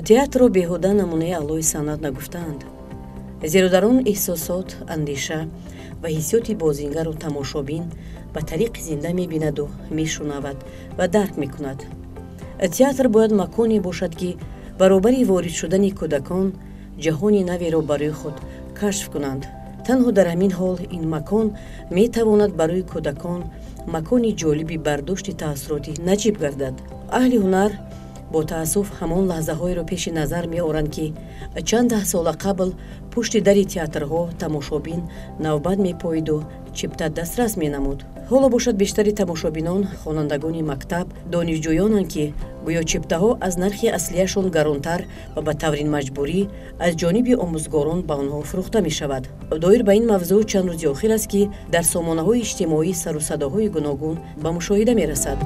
театрро беҳуда намунаи аълои санъат нагуфтаанд, зеро дар он эҳсосот, андеша ва ҳиссиёти бозингару тамошобин ба тариқи зинда мебинаду мешунавад ва дарк мекунад. театр бояд маконе бошад ки баробари ворид шудани кӯдакон ҷаҳони наверо барои худ кашф кунанд. танҳо дар ҳамин ҳол ин макон метавонад барои кӯдакон макони ҷолиби бардошти таассуроти наҷиб гардад. аҳли ҳунар бо таассуф ҳамон лаҳзаҳоеро пеши назар меоранд ки чанд даҳ сола қабл пушти дари театрҳо тамошобин навбат мепоиду чипта дастрас менамуд. ҳоло бошад бештари тамошобинон хонандагони мактаб, донишҷӯёнанд ки гӯё чиптаҳо аз нархи аслияшон гаронтар ва ба таври маҷбурӣ аз ҷониби омӯзгорон ба онҳо фурӯхта мешавад. доир ба ин мавзӯъ чанд рӯзи охир аст ки дар сомонаҳои иҷтимоӣ сару садоҳои гуногун ба мушоҳида мерасад.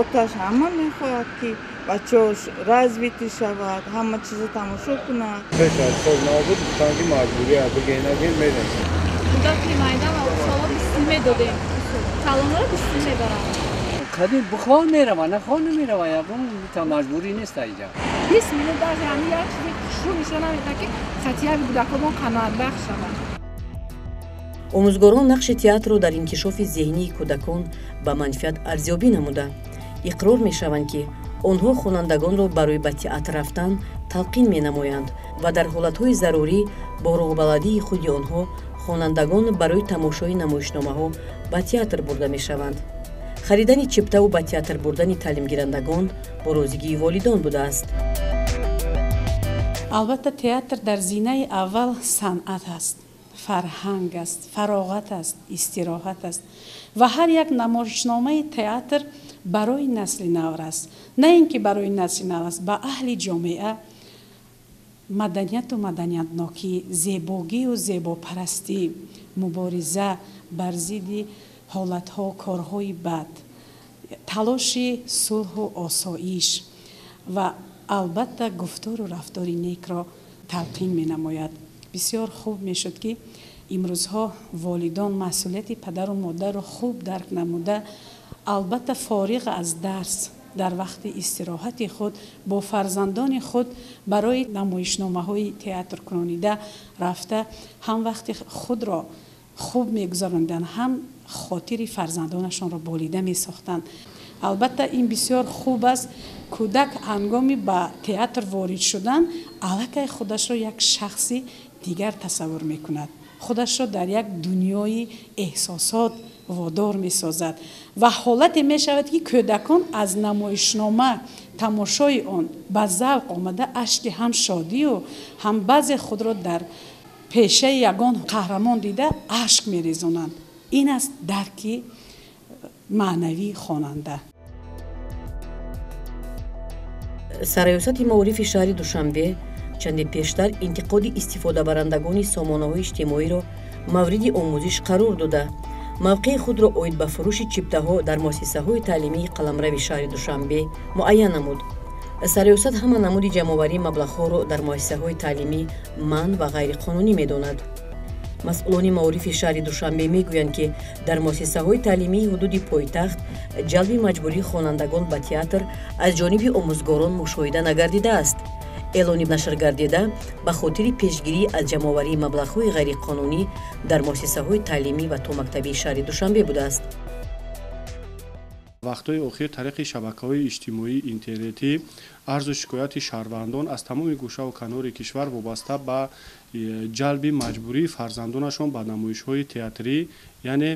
оташ ҳама мехоҳад ки бачаҳош развитӣ шавад, ҳама чизо тамошо кунад. Хоб набуд санги маҷбурия бигенагин мерасад. Кӯдаки майдан сола 20 медодем. Калонро 20 мебарам. Кади бухвал мерава, на хо намерава, ягон та маҷбурӣ нест айҷа. 20 минут дар ҳамин як чизи шур нишон намедад ки хатияви кӯдаконон қаноатбахш шавад. омӯзгорон нақши театрро дар инкишофи зеҳнии кӯдакон ба манфиат арзёбӣ намуда иқрор мешаванд ки онҳо хонандагонро барои ба театр рафтан талқин менамоянд ва дар ҳолатҳои зарурӣ бо роҳбаладии худи онҳо хонандагон барои тамошои намоишномаҳо ба театр бурда мешаванд. харидани чиптаву ба театр бурдани таълимгирандагон бо розигии волидон будааст. албатта театр дар зинаи аввал санъат аст, фарҳанг аст, фароғат аст, истироҳат аст ва ҳар як намоишномаи театр барои насли навр аст. на ин ки барои насли навр аст, ба аҳли ҷомеа маданияту маданиятнокӣ, зебогию зебопарастӣ, мубориза бар зидди ҳолатҳо, корҳои бад, талоши сулҳу осоиш ва албатта гуфтору рафтори некро талқин менамояд. бисёр хуб мешуд ки имрӯзҳо волидон масъулияти падару модарро хуб дарк намуда, албатта фориғ аз дарс дар вақти истироҳати худ бо фарзандони худ барои намоишномаҳои театр кунонида рафта ҳам вақти худро хуб мегузаронданд, ҳам хотири фарзандонашонро болида месохтанд. албатта ин бисёр хуб аст. кӯдак ҳангоми ба театр ворид шудан аллакай худашро як шахси дигар тасаввур мекунад, худашро дар як дунёи эҳсосот водор месозад ва ҳолате мешавад ки кӯдакон аз намоишнома тамошои он ба завқ омада ашки ҳам шодию ҳам баъзе худро дар пешаи ягон қаҳрамон дида ашк мерезонанд. ин аст дарки маънавии хонанда. сароёсати маорифи шаҳри душанбе чанде пештар интиқоди истифодабарандагони сомонаҳои иҷтимоиро мавриди омӯзиш қарор дода, мавқеи худро оид ба фурӯши чиптаҳо дар муассисаҳои таълимии қаламрави шаҳри душанбе муайян намуд. сароёсат ҳама намуди ҷамъоварии маблағҳоро дар муассисаҳои таълимӣ манъ ва ғайриқонунӣ медонад. масъулони маорифи шаҳри душанбе мегӯянд ки дар муассисаҳои таълимии ҳудуди пойтахт ҷалби маҷбурии хонандагон ба театр аз ҷониби омӯзгорон мушоҳида нагардидааст. эълони нашр гардида ба хотири пешгирӣ аз ҷамъоварии маблағҳои ғайриқонунӣ дар муассисаҳои таълимӣ ва томактабии шаҳри душанбе будааст. вақтҳои охир тариқи шабакаҳои иҷтимоии интернетӣ арзу шикояти шаҳрвандон аз тамоми гӯшаву канори кишвар вобаста ба ҷалби маҷбурии фарзандонашон ба намоишҳои театрӣ яъне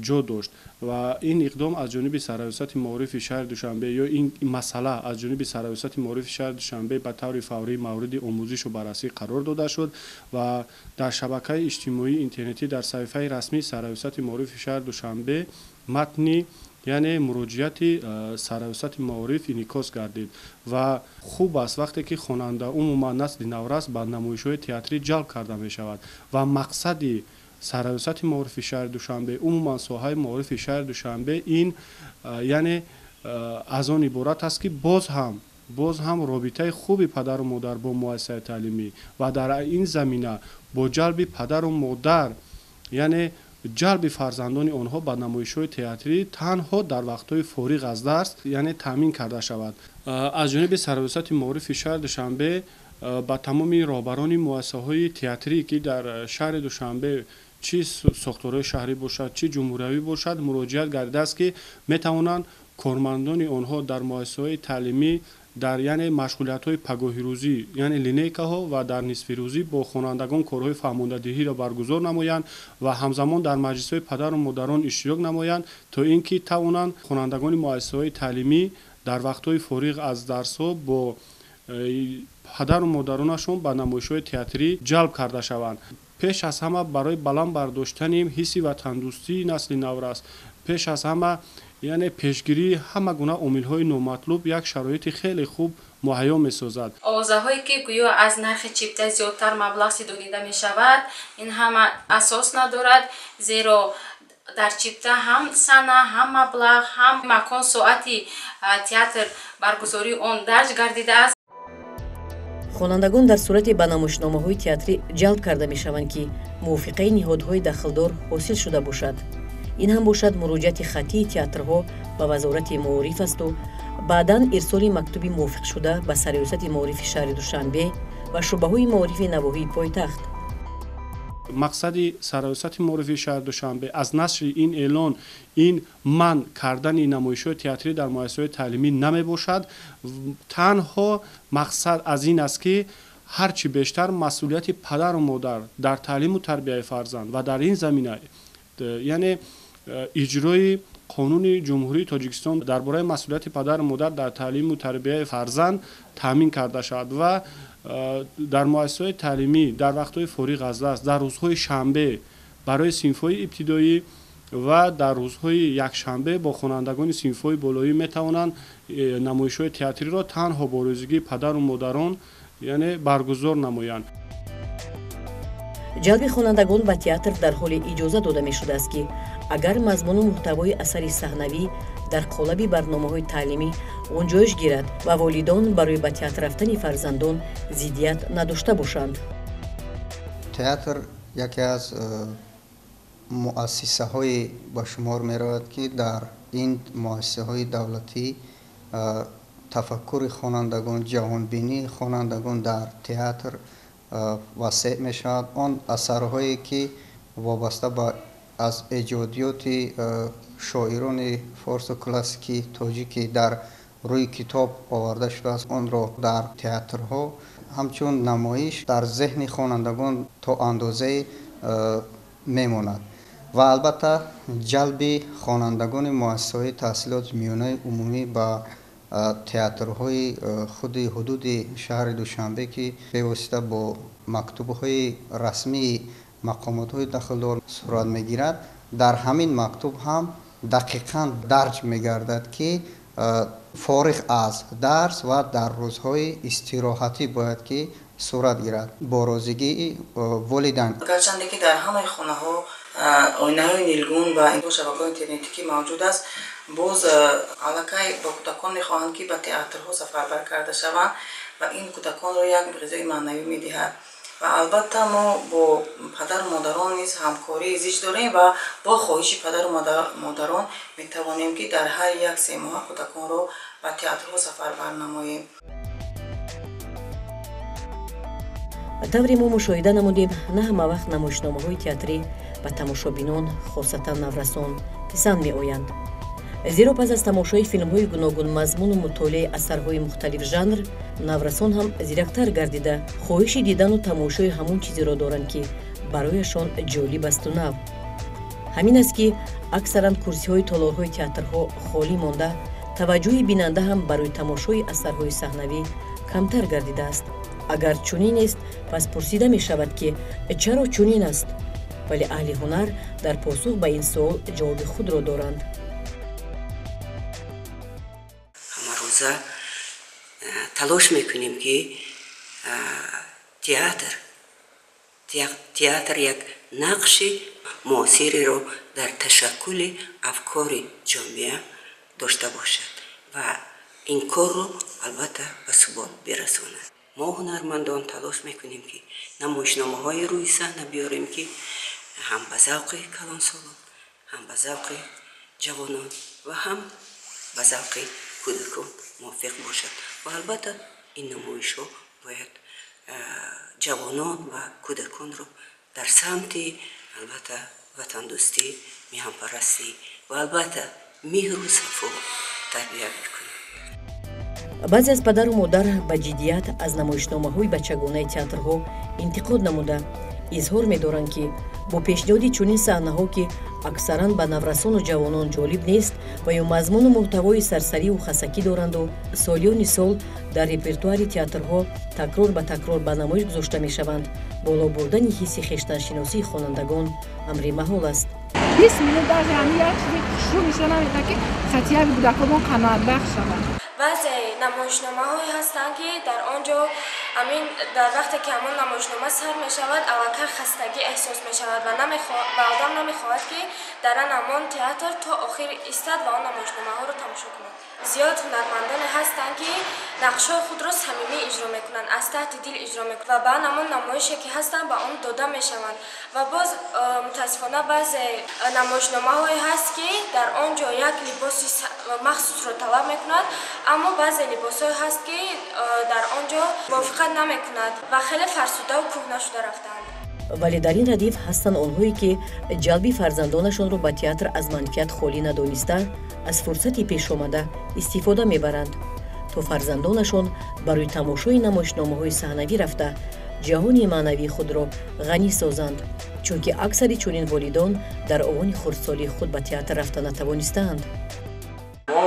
ҷо дошт ва ин иқдом аз ҷониби сароёсати маорифи шаҳри душанбе ё ин масъала аз ҷониби сароёсати маорифи шаҳри душанбе ба таври фаврӣ мавриди омӯзишу баррасӣ қарор дода шуд ва дар шабакаи иҷтимоии интернетӣ дар саҳифаи расмии сароёсати маорифи шаҳри душанбе матни яъне муроҷиати сароёсати маориф инъикос гардид ва хуб аст вақте ки хонанда умуман насли наврас ба намоишҳои театрӣ ҷалб карда мешавад ва мақсади сароёсати маорифи шаҳри душанбе умуман соҳаи маорифи шаҳри душанбе ин яъне аз он иборат аст ки боз ҳам робитаи хуби падару модар бо муассисаи таълимӣ ва дар ин замина бо ҷалби падару модар яъне ҷалби фарзандони онҳо ба намоишҳои театрӣ танҳо дар вақтҳои фориғ аз дарс яъне таъмин карда шавад. аз ҷониби сарвазирати маорифи шаҳри Душанбе ба тамоми роҳбарони муассисаҳои театрӣ ки дар шаҳри Душанбе чӣ сохторҳои шаҳрӣ бошад, чӣ ҷумҳуриявӣ бошад, муроҷиат гардидааст ки метавонанд кормандони онҳо дар муассисаҳои таълимӣ дар яъне машғулиятҳои пагоҳирӯзӣ яъне линейкаҳо ва дар нисфирӯзӣ бо хонандагон корҳои фаҳмондадиҳиро баргузор намоянд ва ҳамзамон дар маҷлисҳои падару модарон иштирок намоянд, то ин ки тавонанд хонандагони муассисаҳои таълимӣ дар вақтҳои фориғ аз дарсҳо бо падару модаронашон ба намоишҳои театрӣ ҷалб карда шаванд. пеш аз ҳама барои баланд бардоштани ҳисси ватандӯстии насли наврас, пеш аз ҳама яъне пешгирии ҳама гуна омилҳои номатлуб як шароити хеле хуб муҳайё месозад. овозаҳое ки гӯё аз нархи чипта зиёдтар маблағ сидонида мешавад, ин ҳама асос надорад, зеро дар чипта ҳам сана, ҳам маблағ, ҳам макон соати театр баргузории он дарҷ гардидааст. хонандагон дар сурати ба намоишномаҳои театрӣ ҷалб карда мешаванд ки мувофиқаи ниҳодҳои дахлдор ҳосил шуда бошад. ин ҳам бошад муроҷиати хаттии театрҳо ба вазорати маориф асту баъдан ирсоли мактуби мувофиқшуда ба сарёсати маорифи шаҳри Душанбе ва шуъбаҳои маорифи навоҳии пойтахт. мақсади сарёсати маорифи шаҳри Душанбе аз нашри ин эълон ин манъ кардани намоишҳои театрӣ дар муассисаҳои таълимӣ намебошад. танҳо мақсад аз ин аст ки ҳарчи бештар масъулияти падару модар дар таълиму тарбияи фарзанд ва дар ин замина яъне иҷрои қонуни ҷумҳурии Тоҷикистон дар бораи масъулияти падару модар дар таълиму тарбияи фарзанд таъмин карда шавад ва дар муассисаҳои таълимӣ дар вақтҳои фориғ аз дарс дар рӯзҳои шанбе барои синфҳои ибтидоӣ ва дар рӯзҳои якшанбе бо хонандагони синфҳои болоӣ метавонанд намоишҳои театриро танҳо бо розигии падару модарон яъне баргузор намоянд. ҷалби хонандагон ба театр дар ҳоле иҷоза дода мешудааст ки агар мазмуну муҳтавои асари саҳнавӣ дар қолаби барномаҳои таълимӣ ғунҷоиш гирад ва волидон барои ба театр рафтани фарзандон зиддият надошта бошанд. театр яке аз муассисаҳои ба шумор меравад ки дар ин муассисаҳои давлатӣ тафаккури хонандагон, ҷаҳонбинии хонандагон дар театр васеъ мешавад. он асарҳое ки вобаста ба аз эҷодиёти шоирони форсу классики тоҷикӣ дар рӯи китоб оварда шудааст, онро дар театрҳо ҳамчун намоиш дар зеҳни хонандагон то андозае мемонад ва албатта ҷалби хонандагони муассисаҳои таҳсилоти миёнаи умумӣ ба театрҳои худи ҳудуди шаҳри Душанбе ки бевосита бо мактубҳои расмии мақомотҳои дахлдор сурат мегирад, дар ҳамин мактуб ҳам дақиқан дарҷ мегардад ки фориғ аз дарс ва дар рӯзҳои истироҳатӣ бояд ки сурат гирад бо розигии волидайн. гарчанде ки дар ҳамаи хонаҳо оинаҳои нилгун ва шабакаҳои интернетӣ ки мавҷуд аст, боз аллакай ба кӯдакон мехоҳанд ки ба театрҳо сафарбар карда шаванд ва ин кӯдаконро як ғизои маънавӣ медиҳад. ва албатта мо бо падару модарон низ ҳамкории зич дорем ва бо хоҳиши падару модарон метавонем ки дар ҳар як 3 моҳа кӯдаконро ба театрҳо сафарбар намоем. тавре мо мушоҳида намудем на ҳама вақт намоишномаҳои театрӣ ба тамошобинон хосатан наврасон писанд меоянд. зеро пас аз тамошои филмҳои гуногун мазмуну мутолиаи асарҳои мухталиф жанр, наврасон ҳам зирактар гардида хоҳиши дидану тамошои ҳамон чизеро доранд ки барояшон ҷолиб асту нав. ҳамин аст ки аксаран курсиҳои толорҳои театрҳо холӣ монда, таваҷҷӯҳи бинанда ҳам барои тамошои асарҳои саҳнавӣ камтар гардидааст. агар чунин нест, пас пурсида мешавад ки чаро чунин аст, вале аҳли ҳунар дар посух ба ин суол ҷавоби худро доранд. ҳамарӯза талош мекунем ки театр як нақши муосиреро дар ташаккули афкори ҷомеа дошта бошад ва ин корро албатта ба субот бирасонад. мо ҳунармандон талош мекунем ки намоишномаҳои рӯи саҳна биёрем ки هم به ذوق کلانسالان، هم به ذوق جوانان و هم به ذوق کودکان موافق باشد. و البته این نمایش ها باید جوانان و کودکان رو در سمت البته وطن دوستی، میهن پرستی و البته مهر و صفا تربیت میکنیم. بعضی از پدر و مادر با جدیت از نمایشنامه‌های بچگانه تئاترها انتقاد نموده اظهار می‌دارند که با پیشنهاد چنین صحنه‌ها که اکثراً به نورسان و جوانان جالب نیست و یا مضمون و محتوای سرسری و خسکی دارند و سالیان سال در رپرتوار تئاترها تکرار به تکرار به نمایش گذاشته می‌شوند، بالا بردن حس خویشتن‌شناسی خوانندگان امر محال است. 20 minut даже они як чизи шур мешаванд ки хатияи кӯдакон қаноатбахш шаванд. баъзе намоишномаҳое ҳастанд ки дар он ҷо амин дар вақте ки ҳамон намоишнома сар мешавад аллакай хастагӣ эҳсос мешавад ва одам намехоҳад ки дар ҳамон театр то охир истад ва он намоишномаҳоро тамошо кунад. зиёд ҳунармандоне ҳастанд ки нақшҳои худро самимӣ иҷро мекунанд, аз таҳти дил иҷро мекунанд ва ба ҳамон намоише ки ҳастанд ба он дода мешаванд. ва боз мутаассифона баъзе намоишномаҳое ҳаст ки дар он ҷо як либоси махсусро талаб мекунад, аммо баъзе либосҳое ҳаст ки дар он ҷо мувофиқат намекунад ва хеле фарсудаву кӯҳна шуда рафтаанд. вале дар ин радиф ҳастанд онҳое ки ҷалби фарзандонашонро ба театр аз манфиат холӣ надониста аз фурсати пешомада истифода мебаранд, то фарзандонашон барои тамошои намоишномаҳои саҳнавӣ рафта ҷаҳони маънавии худро ғанӣ созанд, чунки аксари чунин волидон дар овони хурдсолии худ ба театр рафта натавонистаанд. мо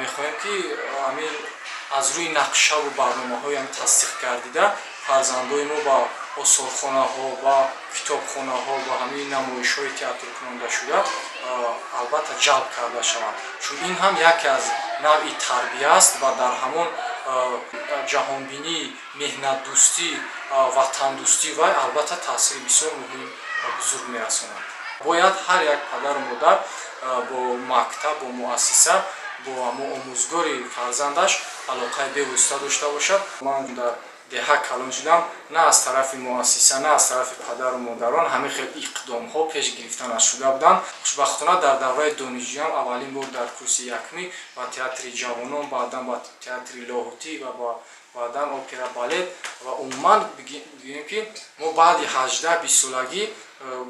мехоҳем ки амин аз рӯи нақшаву барномаҳоям тасдиқ гардида фарзандои мо ба осорхонаҳо ва китобхонаҳо ва ҳамин намоишҳои театркунандашуда албатта ҷалб карда шаванд, чун ин ҳам яке аз навъи тарбия аст ва дар ҳамон ҷаҳонбинии меҳнатдӯстӣ, ватандӯстӣ ва албатта таъсири бисёр муҳим ва бузург мерасонад. бояд ҳар як падару модар бо мактаб, бо муассиса, бо омӯзгори фарзандаш алоқаи бевосита дошта бошад. ман дар деҳа калон шудам, на аз тарафи муассиса, на аз тарафи падару модарон ҳамин хел иқдомҳо пеш гирифтанаш шуда буданд. хушбахтона дар давраи донишҷӯям аввалин бор дар курси якмӣ ба театри ҷавонон, баъдан ба театри лоҳутӣ ва баъдан опера балет ва умуман бигӯем ки мо баъди 18-20 солагӣ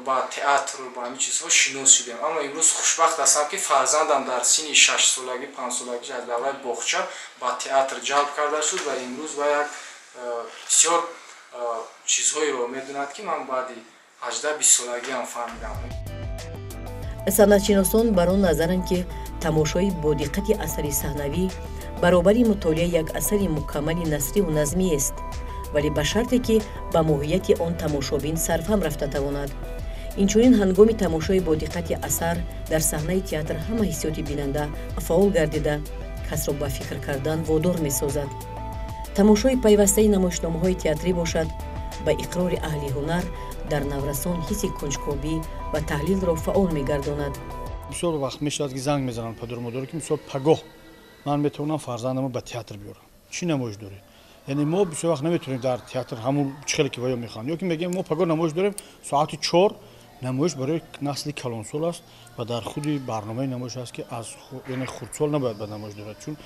ба театр ба ҳамин чизҳо шинос шудем. аммо имрӯз хушбахт ҳастам ки фарзандам дар синни 6 солагӣ 5 солагӣ аз давраи боғча ба театр ҷалб карда шуд ва имрӯз ва як бисёр чизҳоеро медонад ки ман баъди 18-20 солагиам фаҳмидам. санъатшиносон бар он назаранд ки тамошои бодиққати асари саҳнавӣ баробари мутолиаи як асари мукаммали насриву назмиест, вале ба шарте ки ба моҳияти он тамошобин сарфам рафта тавонад. инчунин ҳангоми тамошои бодиққати асар дар саҳнаи театр ҳама ҳиссиёти бинанда фаъол гардида касро ба фикр кардан водор месозад. тамошои пайвастаи намоишномаҳои театрӣ бошад ба иқрори аҳли ҳунар дар наврасон ҳисси кунҷкобӣ ва таҳлилро фаъол мегардонад. бисёр вақт мешавад ки занг мезананд падару модоро ки мисол пагоҳ ман метавонам фарзандамро ба театр биёрам, чӣ намоиш доред? яъне мо бисёр вақт наметавонем дар театр ҳамун чихеле ки ваё мехоҳанд, ё ки мегӯем мо пагоҳ намоиш дорем соати 4 намоиш барои насли калонсол аст ва дар худи барномаи намоиш аст ки аз яъне хурдсол набояд ба намоиш дорад, чун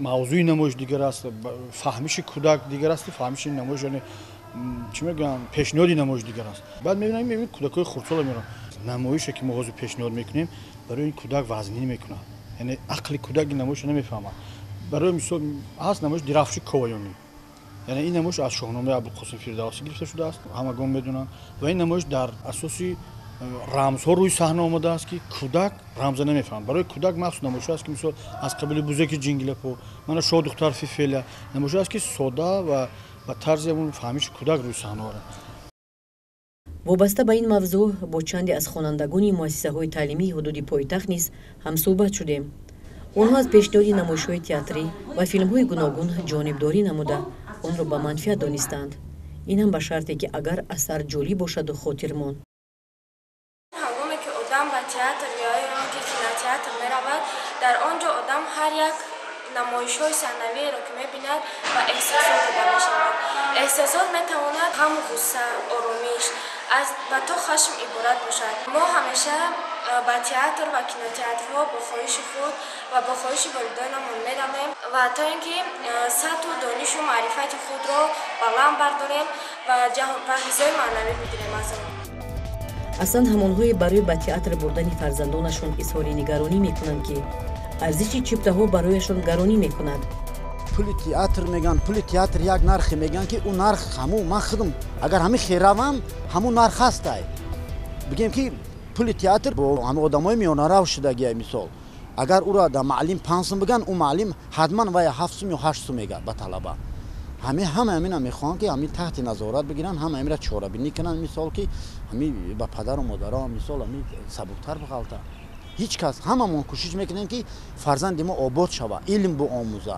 мавзӯи намоиш дигар аст, фаҳмиши кӯдак дигар аст, фаҳмиши намоиш яъне чӣ мегӯям пешниҳоди намоиш дигар аст. баъд мебинем кӯдакҳои хурдсола мераванд. намоише ки мо ҳозир пешниҳод мекунем барои ин кӯдак вазнӣ мекунад, яъне ақли кӯдак ин намоишро намефаҳмад. барои мисол ҳаст намоиш дирафши коваёнӣ, яъне ин намоиш аз шоҳномаи абулқосим фирдавсӣ гирифта шудааст, ҳамагон медонанд ва ин намоиш дар асоси рамзҳо рӯи саҳна омадааст ки кӯдак рамза намефаҳмад. барои кӯдак махсус намоиш аст ки мисол аз қабили бузаки ҷингилапо, мана шо духтар фифеля, намоиш аст ки сода ва ба тарзи ҳамун фаҳмиши кӯдак рӯи саҳна орад. вобаста ба ин мавзӯъ бо чанде аз хонандагони муассисаҳои таълимии ҳудуди пойтахт низ ҳамсӯҳбат шудем. онҳо аз пешниҳоди намоишҳои театрӣ ва филмҳои гуногун ҷонибдорӣ намуда онро ба манфиат донистанд. ин ҳам ба шарте ки агар асар ҷолиб бошаду хотирмон. ҳангоме ки одам ба театр ё ки кинотеатр меравад, дар он ҷо одам ҳар як намоишҳои санавиеро ки мебинад ва эҳсосот дида мешавад. эҳсосот метавонад ҳам ғусса, оромиш ва то хашм иборат бошад. мо ҳамеша ба театр ва кинотеатрҳо бо хоҳиши худ ва бо хоҳиши волидоинамон меравем ва то ин ки сатҳу донишу маърифати худро баланд бардорем ва ғизои маънавӣ бигирем аз он. аслан ҳамонҳое барои ба театр бурдани фарзандонашон изҳори нигаронӣ мекунанд ки арзиши чиптаҳо барояшон гаронӣ мекунад. пули театр меган, пули театр як нархе меган ки ӯ нарх ҳамун ман худам агар ҳамин херавам ҳамун нарх ҳастай. бигем ки пули театр бо ҳамин одамои миёнарав шудагия мисол агар ӯро да маълим 5 сум биган ӯ маълим ҳатман вая 7 сум ё 8 сум мегад ба талаба. ҳама амина мехоҳанд ки ҳамин таҳти назорат бигиранд, ҳама амира чорабинӣ кунанд, мисол ки ҳамин ба падару модаро мисол ҳамин сабуктар бихалта. ҳеҷ кас ҳамамон кӯшиш мекунем ки фарзанди мо обод шава, илм бо омӯза.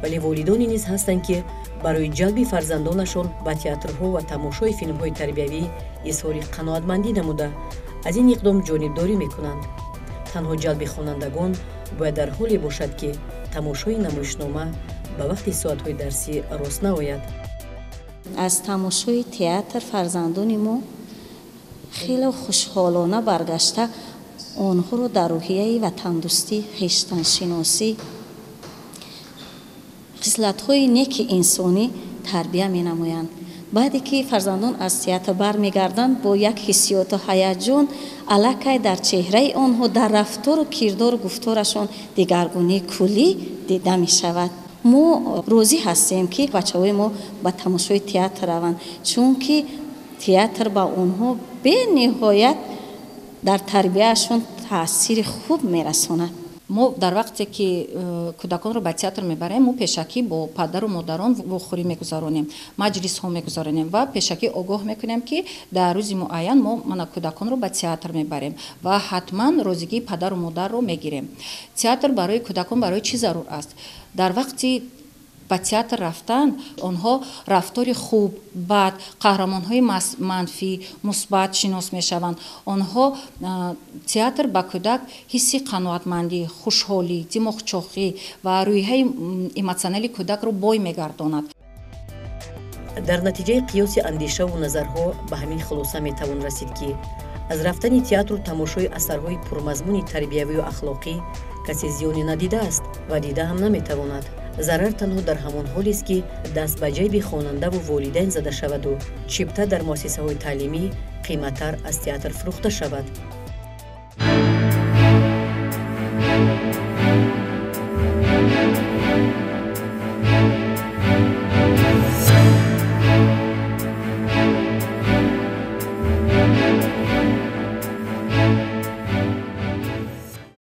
вале волидоне низ ҳастанд ки барои ҷалби фарзандонашон ба театрҳо ва тамошои филмҳои тарбиявӣ изҳори қаноатмандӣ намуда аз ин иқдом ҷонибдорӣ мекунанд. танҳо ҷалби хонандагон бояд дар ҳоле бошад ки тамошои намоишнома ба вақти соатҳои дарсӣ рост наояд. аз тамошои театр фарзандони мо хеле хушҳолона баргашта онҳоро дар рӯҳияи ва тандурустӣ, хиштаншиносӣ, хислатҳои неки инсонӣ тарбия менамоянд. баъде ки фарзандон аз театр бармегарданд бо як ҳиссиёту ҳаяҷон аллакай дар чеҳраи онҳо, дар рафтору кирдору гуфторашон дигаргунии куллӣ дида мешавад. мо розӣ ҳастем ки бачаҳои мо ба тамошои театр раванд, чунки театр ба онҳо бениҳоят дар тарбияашон таъсири хуб мерасонад. мо дар вақте ки кӯдаконро ба театр мебарем, мо пешакӣ бо падару модарон вохӯрӣ мегузаронем, маҷлисҳо мегузаронем ва пешакӣ огоҳ мекунем ки дар рӯзи муайян мо мана кӯдаконро ба театр мебарем ва ҳатман розигии падару модарро мегирем. театр барои кӯдакон барои чӣ зарур аст? дар вақти ба театр рафтан онҳо рафтори хуб, бад, қаҳрамонҳои манфӣ, мусбат шинос мешаванд. онҳо театр ба кӯдак ҳисси қаноатмандӣ, хушҳолӣ, димоғчохӣ ва рӯйҳаи эмотсионали кӯдакро бой мегардонад. дар натиҷаи қиёси андешаву назарҳо ба ҳамин хулоса метавон расид ки аз рафтани театру тамошои асарҳои пурмазмуни тарбиявию ахлоқӣ касе зиёне надидааст ва дида ҳам наметавонад. зарар танҳо дар ҳамон ҳолест ки даст ба ҷайби хонандаву волидайн зада шаваду чипта дар муассисаҳои таълимӣ қиматтар аз театр фурӯхта шавад.